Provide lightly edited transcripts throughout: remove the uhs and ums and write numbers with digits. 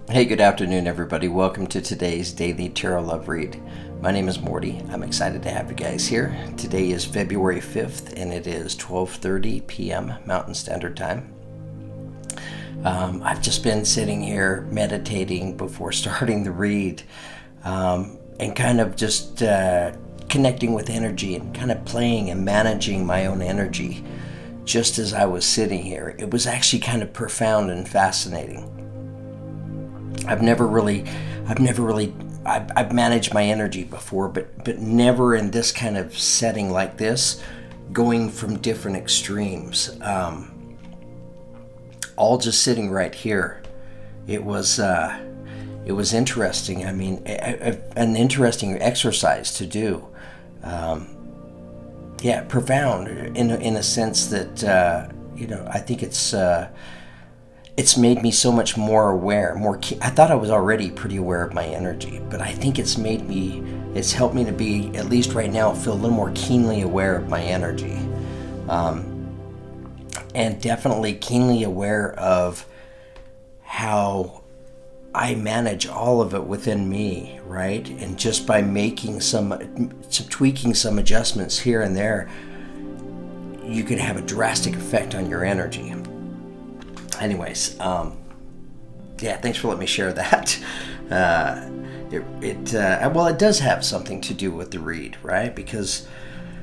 Hey, good afternoon, everybody. Welcome to today's daily tarot love read. My name is Morty. I'm excited to have you guys here. Today is February 5th, and it is 12:30 p.m. Mountain Standard Time. I've just been sitting here meditating before starting the read, and kind of just connecting with energy and kind of playing and managing my own energy just as I was sitting here. It was actually kind of profound and fascinating. I've managed my energy before, but never in this kind of setting like this, going from different extremes. All just sitting right here. It was interesting. I mean, an interesting exercise to do. Profound in a sense that I think it's made me so much more aware, I thought I was already pretty aware of my energy, but I think it's helped me to be, at least right now, feel a little more keenly aware of my energy. And definitely keenly aware of how I manage all of it within me, right? And just by making tweaking some adjustments here and there, you could have a drastic effect on your energy. Anyways, thanks for letting me share that. It does have something to do with the read, right? Because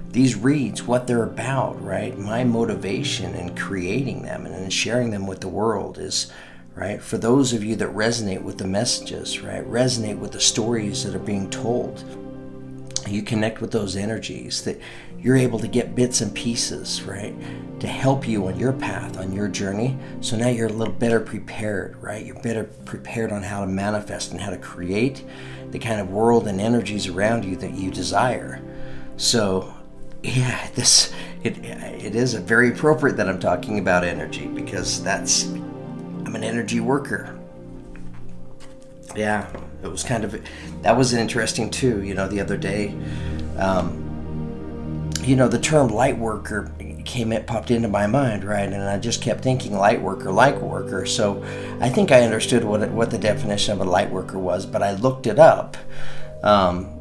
these reads, what they're about, right? My motivation in creating them and in sharing them with the world is, right, for those of you that resonate with the messages, right, resonate with the stories that are being told. You connect with those energies, that you're able to get bits and pieces, right, to help you on your path, on your journey. So now you're a little better prepared, right? You're better prepared on how to manifest and how to create the kind of world and energies around you that you desire. So, yeah, it is very appropriate that I'm talking about energy, because I'm an energy worker. Yeah, that was interesting too. The other day, the term light worker popped into my mind, right? And I just kept thinking light worker. So I think I understood what the definition of a light worker was, but I looked it up. And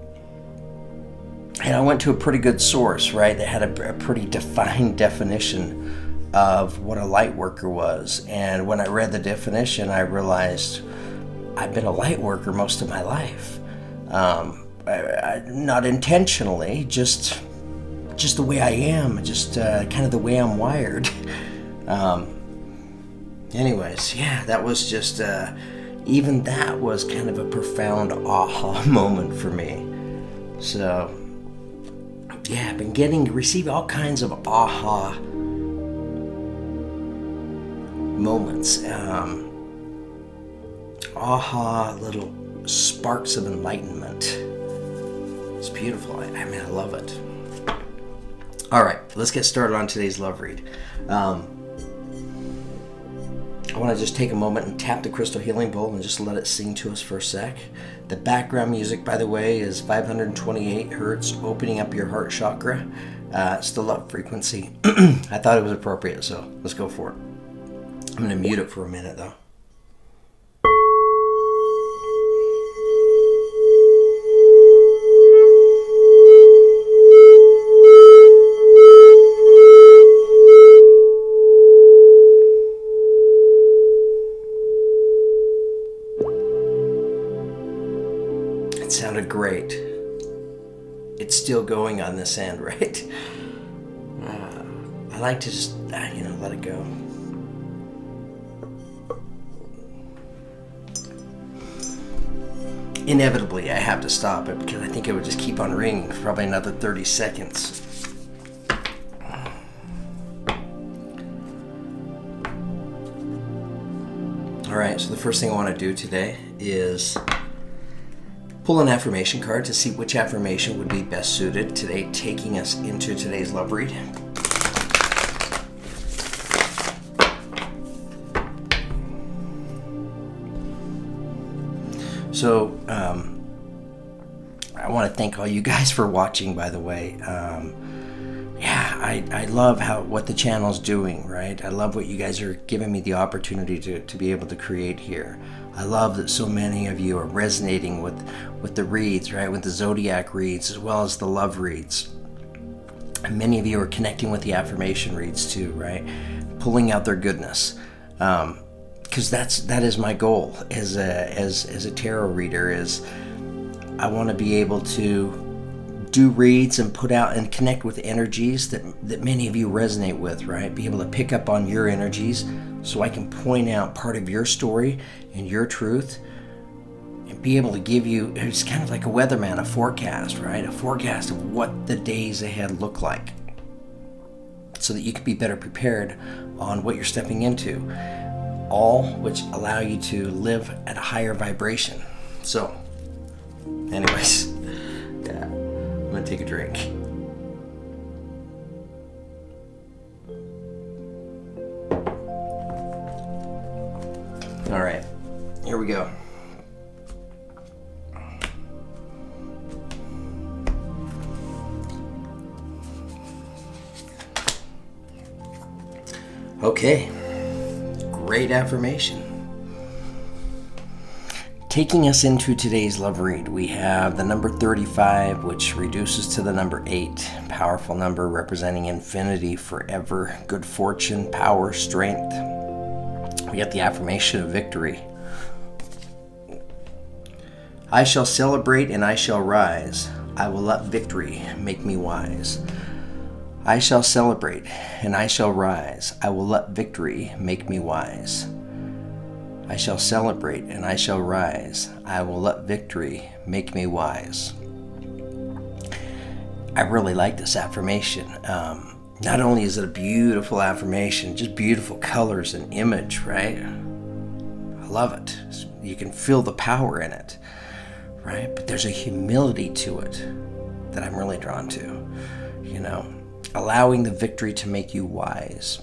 I went to a pretty good source, right? That had a pretty defined definition of what a light worker was. And when I read the definition, I realized I've been a light worker most of my life. Not intentionally, just the way I am, kind of the way I'm wired. That was just, even that was kind of a profound aha moment for me. So, yeah, I've been receive all kinds of aha moments. Little sparks of enlightenment. It's beautiful. I love it. All right, let's get started on today's love read. I want to just take a moment and tap the crystal healing bowl and just let it sing to us for a sec. The background music, by the way, is 528 hertz, opening up your heart chakra. It's the love frequency. I thought it was appropriate, so let's go for it. I'm going to mute it for a minute, though. It sounded great. It's still going on this end, right? I like to just, let it go. Inevitably, I have to stop it because I think it would just keep on ringing for probably another 30 seconds. All right, so the first thing I want to do today is pull an affirmation card to see which affirmation would be best suited today, taking us into today's love read. So, I want to thank all you guys for watching, by the way. yeah, I love what the channel's doing, right? I love what you guys are giving me the opportunity to be able to create here. I love that so many of you are resonating with the reads, right? With the zodiac reads as well as the love reads. And many of you are connecting with the affirmation reads too, right? Pulling out their goodness. Because that is my goal as a tarot reader. Is I want to be able to do reads and put out and connect with energies that many of you resonate with, right? Be able to pick up on your energies so I can point out part of your story and your truth and be able to give you, it's kind of like a weatherman, a forecast, right? A forecast of what the days ahead look like so that you can be better prepared on what you're stepping into, all which allow you to live at a higher vibration. So, anyways, yeah, I'm gonna take a drink. All right, here we go. Okay, great affirmation. Taking us into today's love read, we have the number 35, which reduces to the number 8. Powerful number representing infinity, forever, good fortune, power, strength. We get the affirmation of victory. I shall celebrate and I shall rise. I will let victory make me wise. I shall celebrate and I shall rise. I will let victory make me wise. I shall celebrate and I shall rise. I will let victory make me wise. I really like this affirmation. Not only is it a beautiful affirmation, just beautiful colors and image, right? I love it. You can feel the power in it, right? But there's a humility to it that I'm really drawn to, allowing the victory to make you wise.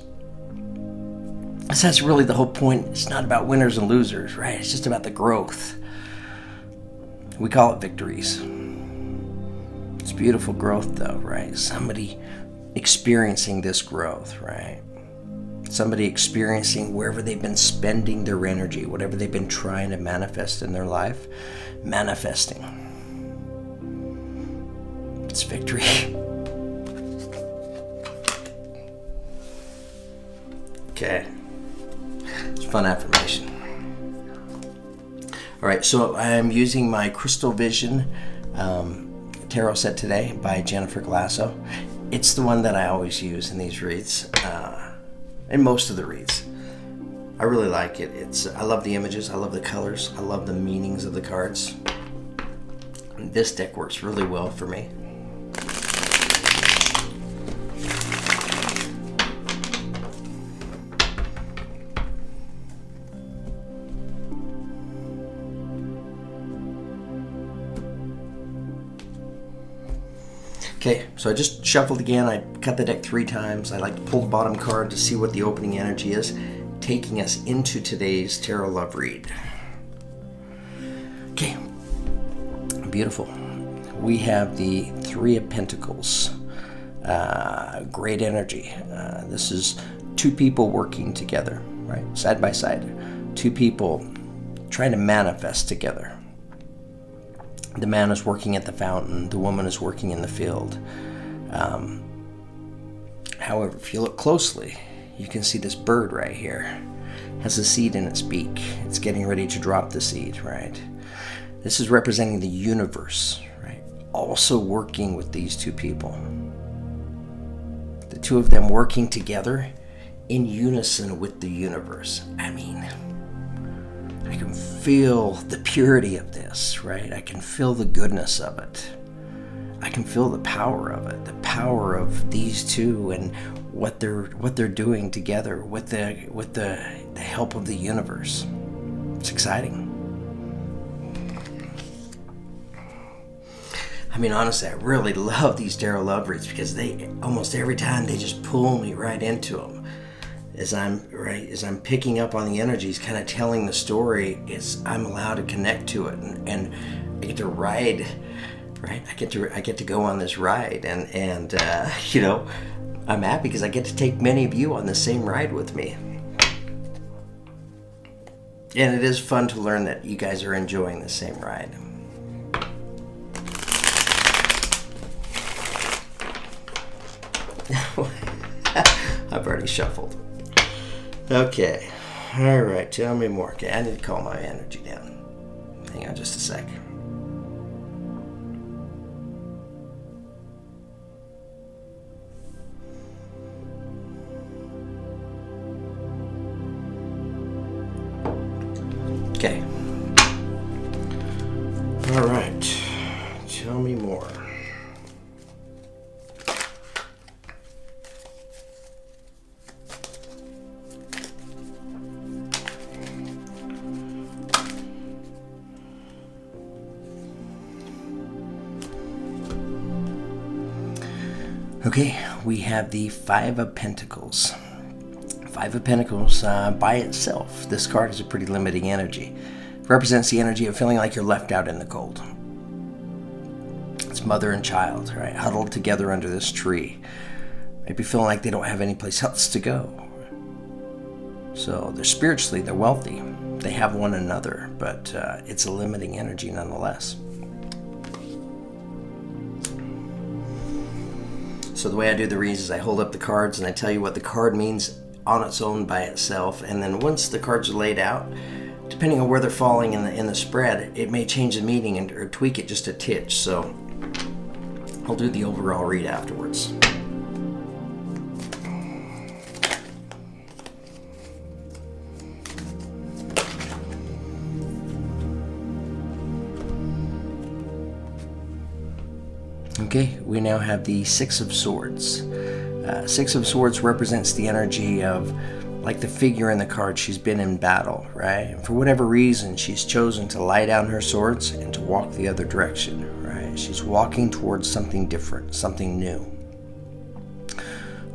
So that's really the whole point. It's not about winners and losers, right? It's just about the growth. We call it victories. It's beautiful growth though, right? Somebody experiencing this growth, right? Somebody experiencing wherever they've been spending their energy, whatever they've been trying to manifest in their life, manifesting. It's victory. Okay. It's a fun affirmation. All right, so I'm using my Crystal Vision tarot set today by Jennifer Glasso. It's the one that I always use in these reads, in most of the reads. I really like it. I love the images, I love the colors, I love the meanings of the cards. And this deck works really well for me. Okay, so I just shuffled again. I cut the deck 3 times. I like to pull the bottom card to see what the opening energy is, taking us into today's tarot love read. Okay, beautiful. We have the 3 of Pentacles. Great energy. This is 2 people working together, right? Side by side. 2 people trying to manifest together. The man is working at the fountain. The woman is working in the field. However, if you look closely, you can see this bird right here has a seed in its beak. It's getting ready to drop the seed, right? This is representing the universe, right? Also working with these 2 people. The 2 of them working together in unison with the universe. I mean, I can feel the purity of this, right? I can feel the goodness of it. I can feel the power of it, the power of these 2 and what they're doing together with the help of the universe. It's exciting. I mean, honestly, I really love these tarot love reads because they almost every time they just pull me right into them. As I'm picking up on the energies, kind of telling the story, I'm allowed to connect to it, and I get to ride right? I get to go on this ride, and I'm happy because I get to take many of you on the same ride with me. And it is fun to learn that you guys are enjoying the same ride. I've already shuffled. Okay. All right. Tell me more. Okay, I need to calm my energy down. Hang on just a sec. Okay. All right. Tell me more. Okay, we have the Five of Pentacles. Five of Pentacles by itself, this card is a pretty limiting energy. It represents the energy of feeling like you're left out in the cold. It's mother and child, right? Huddled together under this tree. Maybe feeling like they don't have any place else to go. So they're spiritually, they're wealthy. They have one another, but it's a limiting energy nonetheless. So the way I do the reads is I hold up the cards and I tell you what the card means on its own by itself, and then once the cards are laid out, depending on where they're falling in the spread, it may change the meaning or tweak it just a titch. So I'll do the overall read afterwards. Okay, we now have the Six of Swords. Six of Swords represents the energy of, like the figure in the card, she's been in battle, right? And for whatever reason, she's chosen to lay down her swords and to walk the other direction, right? She's walking towards something different, something new.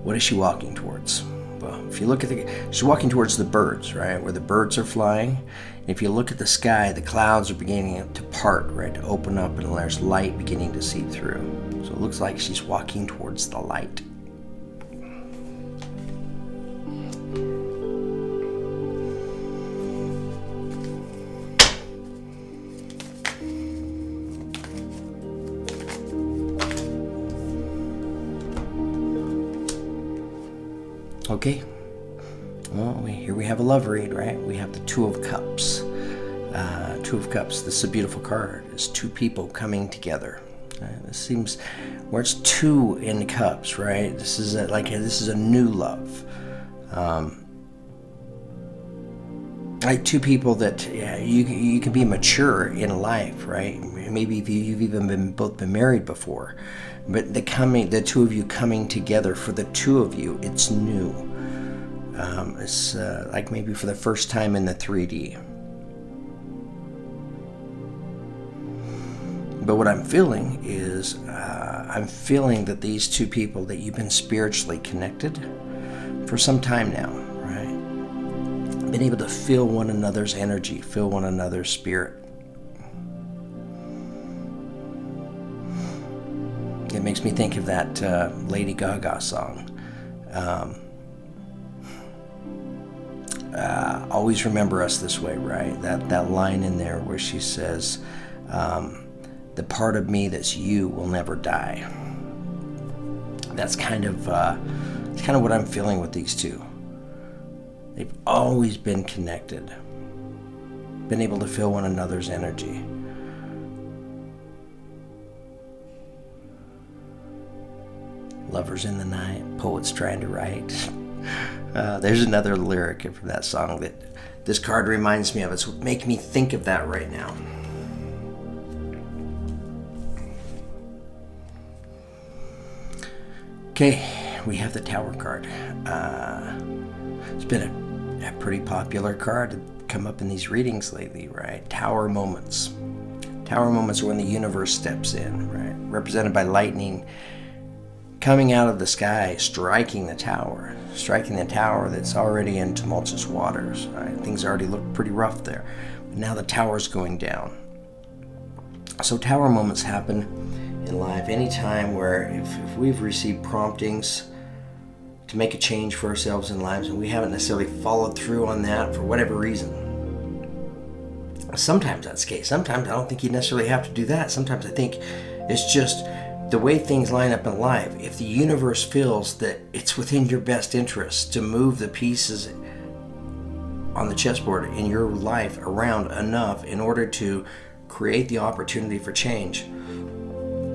What is she walking towards? Well, if you look at she's walking towards the birds, right? Where the birds are flying. And if you look at the sky, the clouds are beginning to part, right? To open up, and there's light beginning to seep through. So it looks like she's walking towards the light. Okay, well, here we have a love read, right? We have the Two of Cups. Two of Cups, this is a beautiful card. It's two people coming together. This seems, where it's two in cups, right? This is this is a new love. Like two people that you can be mature in life, right? Maybe if you've even both been married before, but the two of you coming together, for the two of you, it's new. It's like maybe for the first time in the 3D. But what I'm feeling is, I'm feeling that these two people, that you've been spiritually connected for some time now, right? Been able to feel one another's energy, feel one another's spirit. It makes me think of that Lady Gaga song. Always remember us this way, right? That line in there where she says, the part of me that's you will never die. That's kind of what I'm feeling with these two. They've always been connected, been able to feel one another's energy. Lovers in the night, poets trying to write. There's another lyric from that song that this card reminds me of. It's making me think of that right now. Okay, we have the Tower card. It's been a pretty popular card to come up in these readings lately, right? Tower moments. Tower moments are when the universe steps in, right? Represented by lightning coming out of the sky, striking the tower that's already in tumultuous waters, right? Things already look pretty rough there. But now the tower's going down. So tower moments happen in life anytime where if we've received promptings to make a change for ourselves in lives and we haven't necessarily followed through on that for whatever reason. Sometimes that's the case. Sometimes I don't think you necessarily have to do that. Sometimes I think it's just the way things line up in life. If the universe feels that it's within your best interest to move the pieces on the chessboard in your life around enough in order to create the opportunity for change,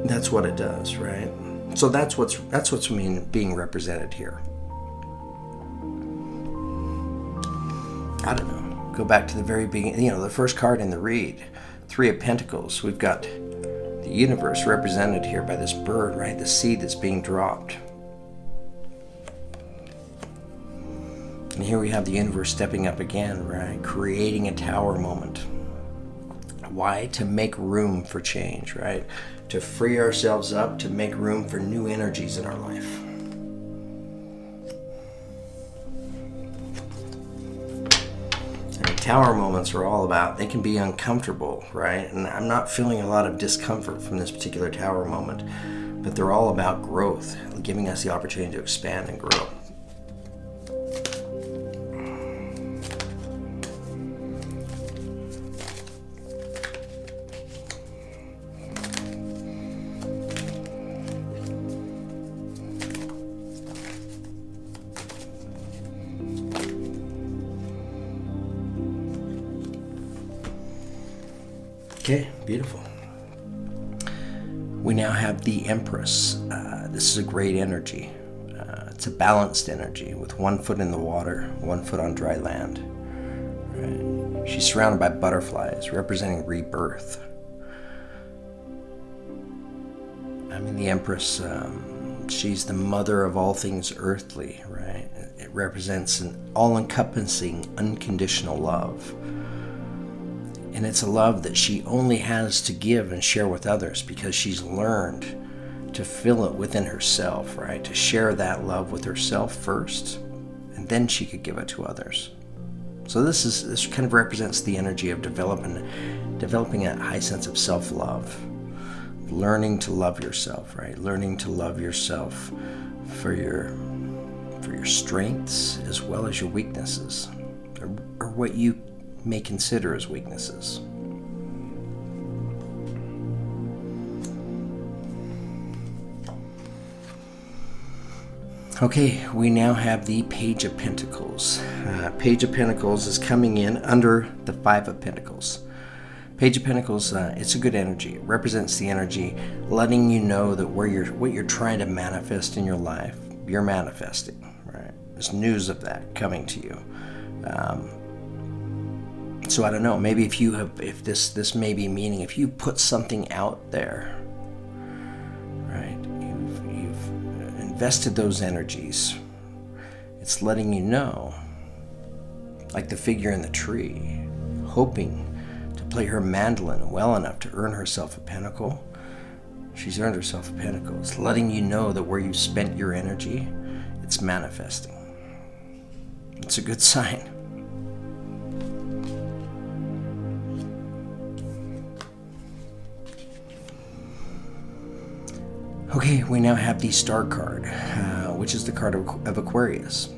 that's what it does, right? So that's what's being represented here. I don't know. Go back to the very beginning. The first card in the read, Three of Pentacles. We've got the universe represented here by this bird, right? The seed that's being dropped. And here we have the universe stepping up again, right? Creating a tower moment. Why? To make room for change, right? To free ourselves up, to make room for new energies in our life. Tower moments are all about, they can be uncomfortable, right? And I'm not feeling a lot of discomfort from this particular tower moment, but they're all about growth, giving us the opportunity to expand and grow. Okay, beautiful. We now have the Empress. This is a great energy. It's a balanced energy with 1 foot in the water, 1 foot on dry land. Right? She's surrounded by butterflies, representing rebirth. I mean, the Empress, she's the mother of all things earthly, right? It represents an all-encompassing, unconditional love. And it's a love that she only has to give and share with others because she's learned to fill it within herself, right? To share that love with herself first, and then she could give it to others. So this kind of represents the energy of developing a high sense of self-love, learning to love yourself, right? Learning to love yourself for your strengths as well as your weaknesses, or what you may consider as weaknesses. Okay, we now have the Page of Pentacles. Page of Pentacles is coming in under the Five of Pentacles. Page of Pentacles, it's a good energy. It represents the energy letting you know that what you're trying to manifest in your life, you're manifesting, right? There's news of that coming to you. So I don't know, maybe if this may be meaning, if you put something out there, right, you've invested those energies, it's letting you know, like the figure in the tree, hoping to play her mandolin well enough to earn herself a pentacle. She's earned herself a pentacle. It's letting you know that where you spent your energy, it's manifesting. It's a good sign. Okay, we now have the Star card, which is the card of Aquarius.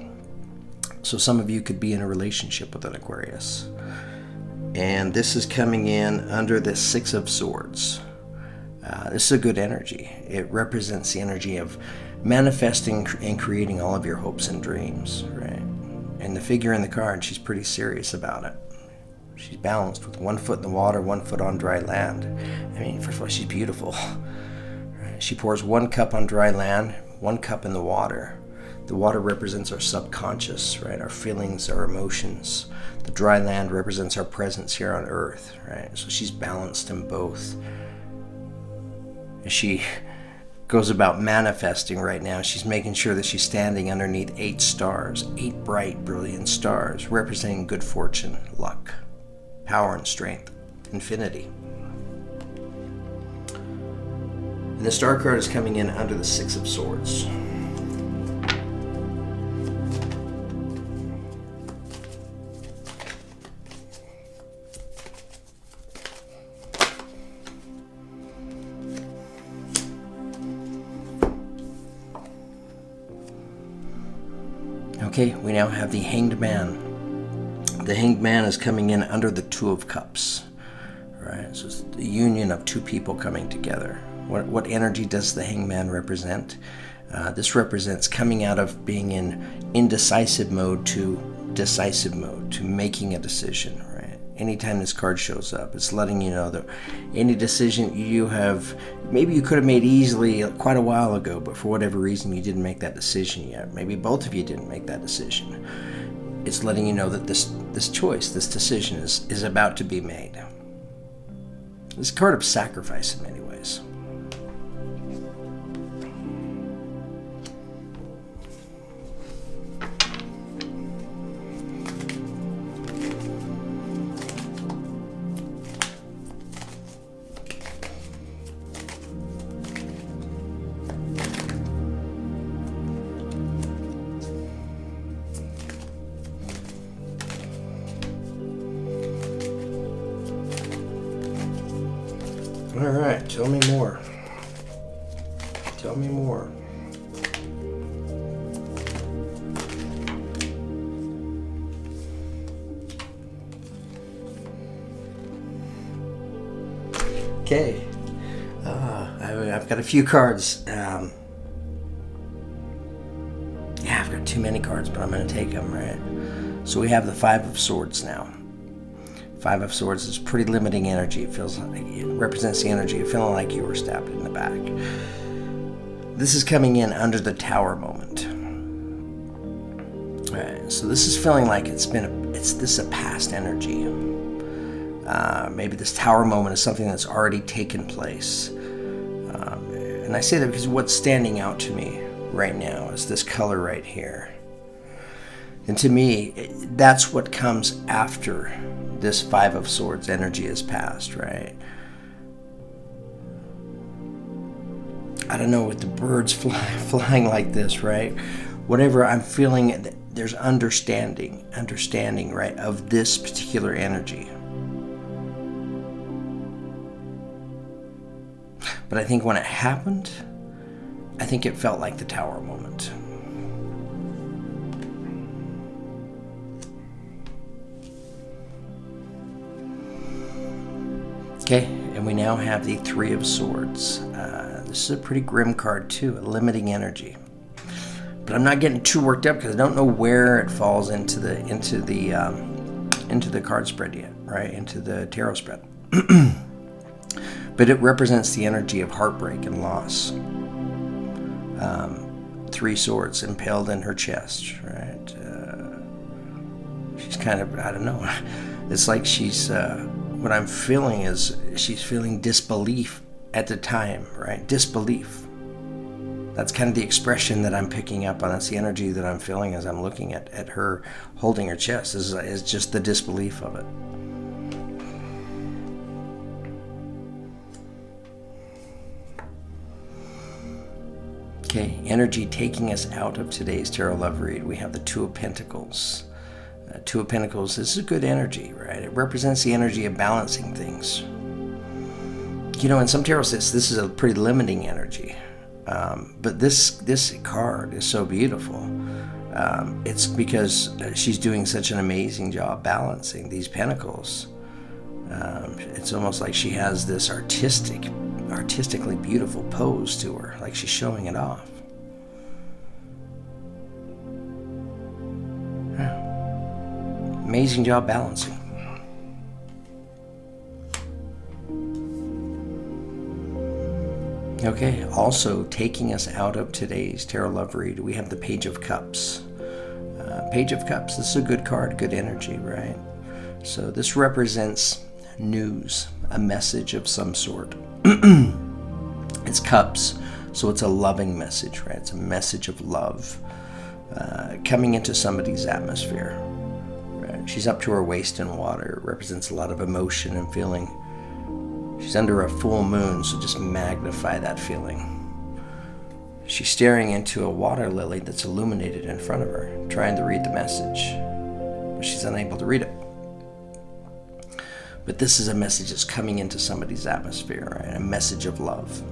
So some of you could be in a relationship with an Aquarius. And this is coming in under the Six of Swords. This is a good energy. It represents the energy of manifesting and creating all of your hopes and dreams, right? And the figure in the card, she's pretty serious about it. She's balanced with 1 foot in the water, 1 foot on dry land. I mean, first of all, she's beautiful. She pours 1 cup on dry land, 1 cup in the water. The water represents our subconscious, right? Our feelings, our emotions. The dry land represents our presence here on earth, right? So she's balanced in both. As she goes about manifesting right now, she's making sure that she's standing underneath 8 stars, 8 bright, brilliant stars, representing good fortune, luck, power and strength, infinity. And the Star card is coming in under the Six of Swords. Okay, we now have the Hanged Man. The Hanged Man is coming in under the Two of Cups. Right, so it's the union of two people coming together. What energy does the Hanged Man represent? This represents coming out of being in indecisive mode to decisive mode, to making a decision, right? Anytime this card shows up, it's letting you know that any decision you have, maybe you could have made easily quite a while ago, but for whatever reason you didn't make that decision yet. Maybe both of you didn't make that decision. It's letting you know that this choice, this decision is about to be made. It's a card of sacrifice in many ways. All right, tell me more. Tell me more. Okay, I've got a few cards. Yeah, I've got too many cards, but I'm going to take them, right? So we have the Five of Swords now. Five of Swords is pretty limiting energy. It feels like it represents the energy of feeling like you were stabbed in the back. This is coming in under the Tower moment. All right, so this is feeling like it's a past energy. Maybe this Tower moment is something that's already taken place. And I say that because what's standing out to me right now is this color right here. And to me, that's what comes after this Five of Swords energy has passed, right? I don't know, with the birds flying like this, right? Whatever I'm feeling, there's understanding, right, of this particular energy. But I think when it happened, I think it felt like the Tower moment. Okay, and we now have the Three of Swords. This is a pretty grim card too, a limiting energy. But I'm not getting too worked up because I don't know where it falls into the card spread yet, right? Into the tarot spread. But it represents the energy of heartbreak and loss. Three swords impaled in her chest, right? She's kind of, I don't know. It's like she's. What I'm feeling is she's feeling disbelief at the time, right? Disbelief. That's kind of the expression that I'm picking up on. That's the energy that I'm feeling as I'm looking at her holding her chest. Is just the disbelief of it. Okay, energy taking us out of today's tarot love read. We have the Two of Pentacles. Two of Pentacles, this is a good energy, right? It represents the energy of balancing things. You know, in some tarot sets, this is a pretty limiting energy. But this card is so beautiful. It's because she's doing such an amazing job balancing these pentacles. It's almost like she has this artistically beautiful pose to her, like she's showing it off. Amazing job balancing. Okay, also taking us out of today's tarot love read, we have the Page of Cups. Page of Cups, this is a good card, good energy, right? So this represents news, a message of some sort. It's cups, so it's a loving message, right? It's a message of love coming into somebody's atmosphere. She's up to her waist in water. It represents a lot of emotion and feeling. She's under a full moon, so just magnify that feeling. She's staring into a water lily that's illuminated in front of her, trying to read the message, but she's unable to read it. But this is a message that's coming into somebody's atmosphere, right? A message of love.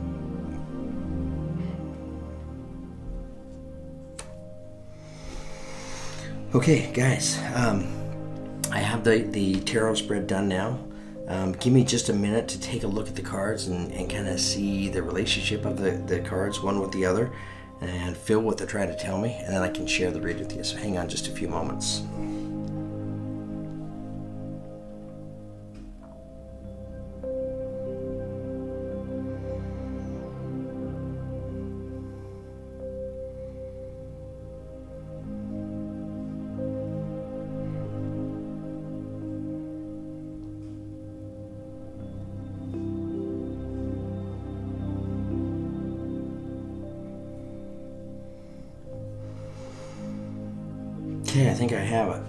Okay, guys, I have the tarot spread done now. Give me just a minute to take a look at the cards and kind of see the relationship of the cards one with the other and feel what they're trying to tell me, and then I can share the read with you. So hang on just a few moments. Okay, I think I have it.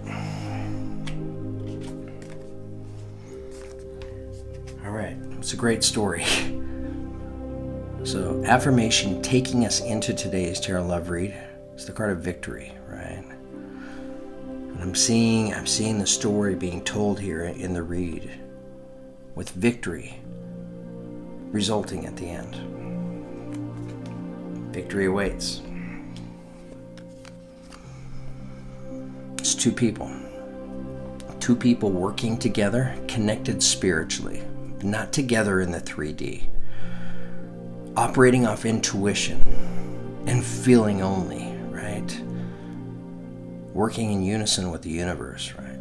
All right, it's a great story. So, affirmation taking us into today's tarot love read is the card of victory, right? And I'm seeing the story being told here in the read, with victory resulting at the end. Victory awaits. It's two people working together, connected spiritually, not together in the 3D, operating off intuition and feeling only, right? Working in unison with the universe, right?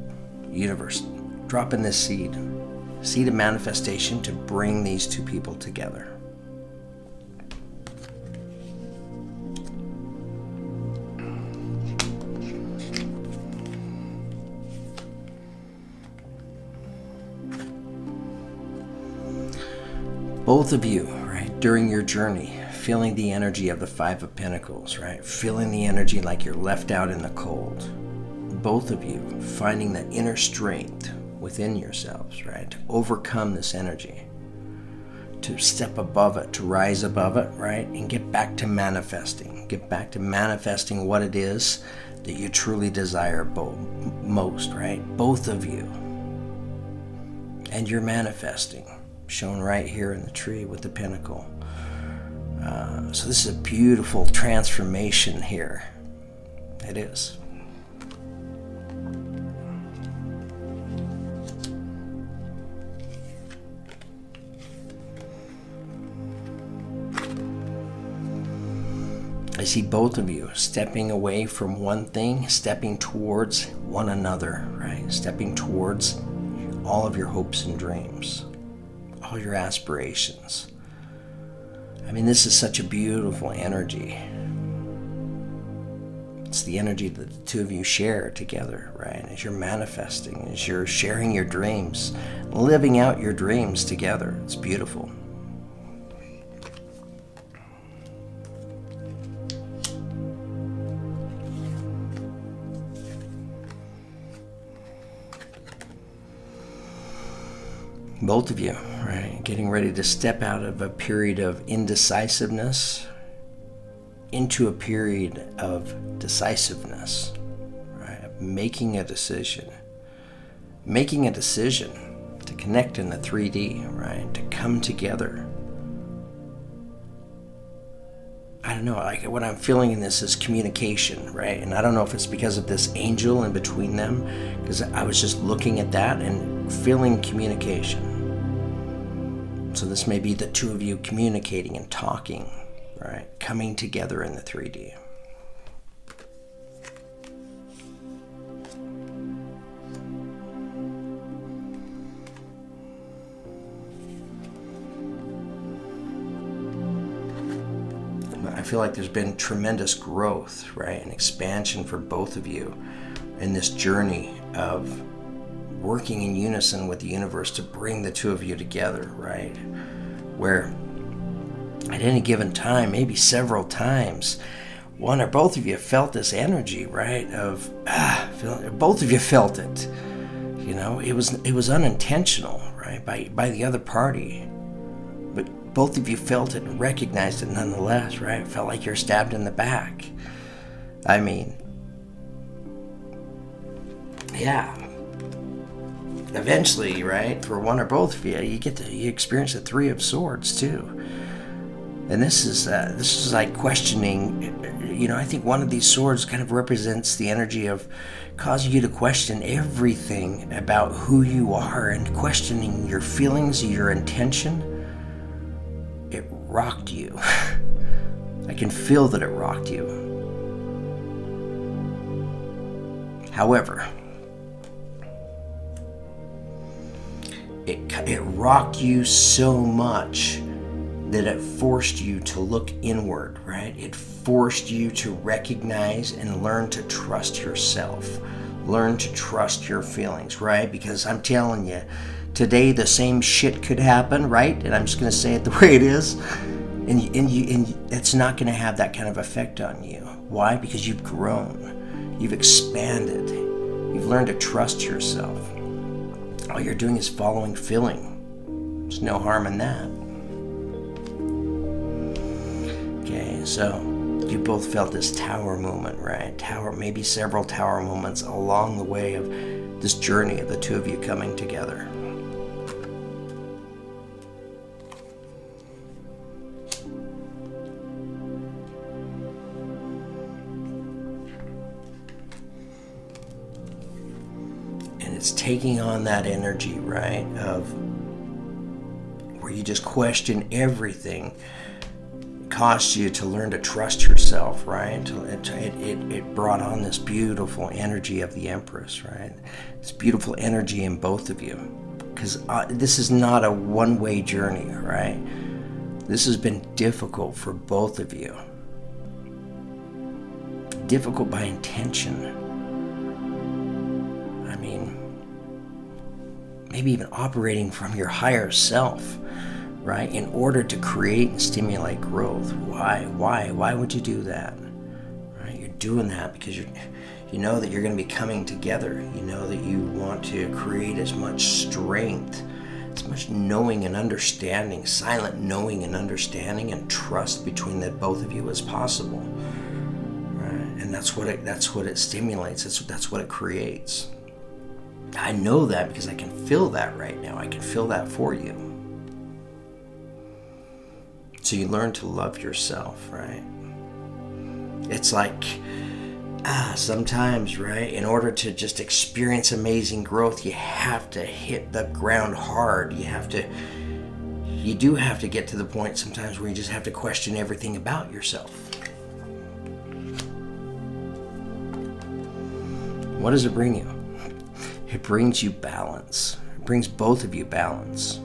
Universe dropping this seed of manifestation to bring these two people together. Both of you, right, during your journey, feeling the energy of the Five of Pentacles, right? Feeling the energy like you're left out in the cold. Both of you finding that inner strength within yourselves, right? To overcome this energy, to step above it, to rise above it, right? And get back to manifesting. Get back to manifesting what it is that you truly desire most, right? Both of you. And you're manifesting. Shown right here in the tree with the pentacle. So this is a beautiful transformation here. It is. I see both of you stepping away from one thing, stepping towards one another, right? Stepping towards all of your hopes and dreams. All your aspirations. I mean, this is such a beautiful energy. It's the energy that the two of you share together, right? As you're manifesting, as you're sharing your dreams, living out your dreams together. It's beautiful. Both of you, right, getting ready to step out of a period of indecisiveness into a period of decisiveness, right? Making a decision to connect in the 3D, right? To come together. I don't know, like what I'm feeling in this is communication, right? And I don't know if it's because of this angel in between them, because I was just looking at that and feeling communication. So this may be the two of you communicating and talking, right? Coming together in the 3D. I feel like there's been tremendous growth, right? And expansion for both of you in this journey of working in unison with the universe to bring the two of you together, right? Where at any given time, maybe several times, one or both of you felt this energy, right? Both of you felt it. You know, it was unintentional, right? By the other party. But both of you felt it and recognized it nonetheless, right? It felt like you're stabbed in the back. I mean, yeah. Eventually, right, for one or both of you, you experience the Three of Swords too. And this is like questioning. I think one of these swords kind of represents the energy of causing you to question everything about who you are and questioning your feelings, your intention. It rocked you. I can feel that it rocked you. However, it rocked you so much that it forced you to look inward, right? It forced you to recognize and learn to trust yourself. Learn to trust your feelings, right? Because I'm telling you, today the same shit could happen, right? And I'm just going to say it the way it is. And it's not going to have that kind of effect on you. Why? Because you've grown. You've expanded. You've learned to trust yourself. All you're doing is following feeling. There's no harm in that. Okay, so you both felt this tower moment, right? Maybe several tower moments along the way of this journey of the two of you coming together. And it's taking on that energy, right, of where you just question everything. Cost you to learn to trust yourself, right? It brought on this beautiful energy of the Empress, right? This beautiful energy in both of you, because this is not a one-way journey, right? This has been difficult for both of you. Difficult by intention. I mean, maybe even operating from your higher self, right, in order to create and stimulate growth. Why would you do that? Right? You're doing that because you know that you're going to be coming together. You know that you want to create as much strength, as much knowing and understanding, silent knowing and understanding and trust between the both of you as possible. Right? And that's what it stimulates. That's what it creates. I know that because I can feel that right now. I can feel that for you. So you learn to love yourself, right? It's like, sometimes, right, in order to just experience amazing growth, you have to hit the ground hard. You do have to get to the point sometimes where you just have to question everything about yourself. What does it bring you? It brings you balance. It brings both of you balance.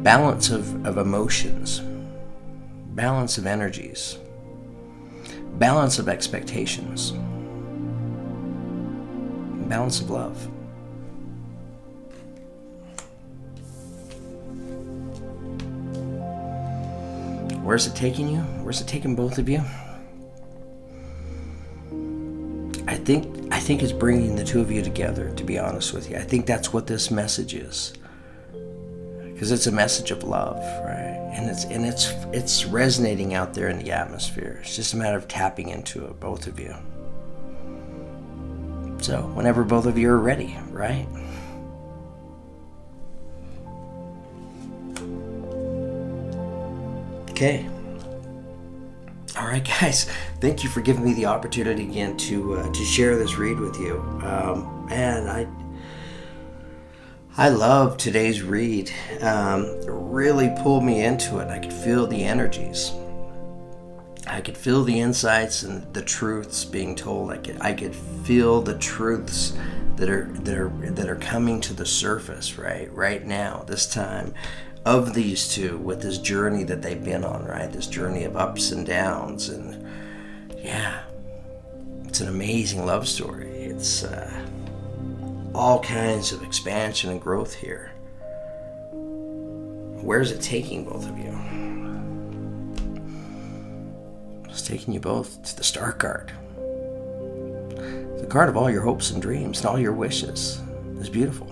Balance of emotions, balance of energies, balance of expectations, balance of love. Where's it taking you? Where's it taking both of you? I think it's bringing the two of you together, to be honest with you. I think that's what this message is. Because it's a message of love, right? And it's resonating out there in the atmosphere. It's just a matter of tapping into it, both of you. So whenever both of you are ready, right? Okay. All right, guys. Thank you for giving me the opportunity again to share this read with you. Man, I love today's read. It really pulled me into it. I could feel the energies. I could feel the insights and the truths being told. I could feel the truths that are coming to the surface right now, this time, of these two with this journey that they've been on, right? This journey of ups and downs, and yeah, it's an amazing love story. It's all kinds of expansion and growth here. Where's it taking both of you? It's taking you both to the Star card. The card of all your hopes and dreams and all your wishes. It's beautiful.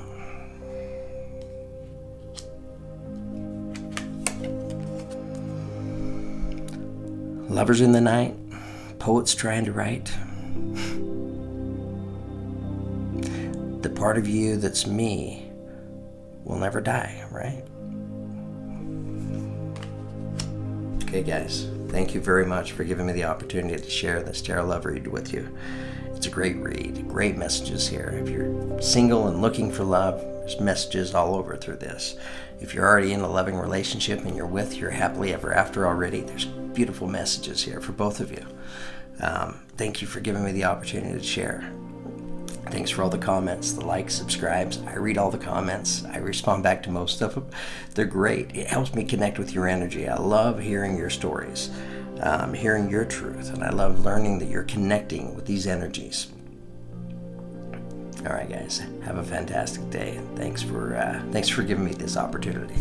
Lovers in the night, poets trying to write. The part of you that's me will never die, right? Okay, guys, thank you very much for giving me the opportunity to share this tarot love read with you. It's a great read, great messages here. If you're single and looking for love, there's messages all over through this. If you're already in a loving relationship and you're with your happily ever after already, there's beautiful messages here for both of you. Thank you for giving me the opportunity to share. Thanks for all the comments, the likes, subscribes. I read all the comments. I respond back to most of them. They're great. It helps me connect with your energy. I love hearing your stories, hearing your truth, and I love learning that you're connecting with these energies. All right, guys, have a fantastic day. Thanks for giving me this opportunity.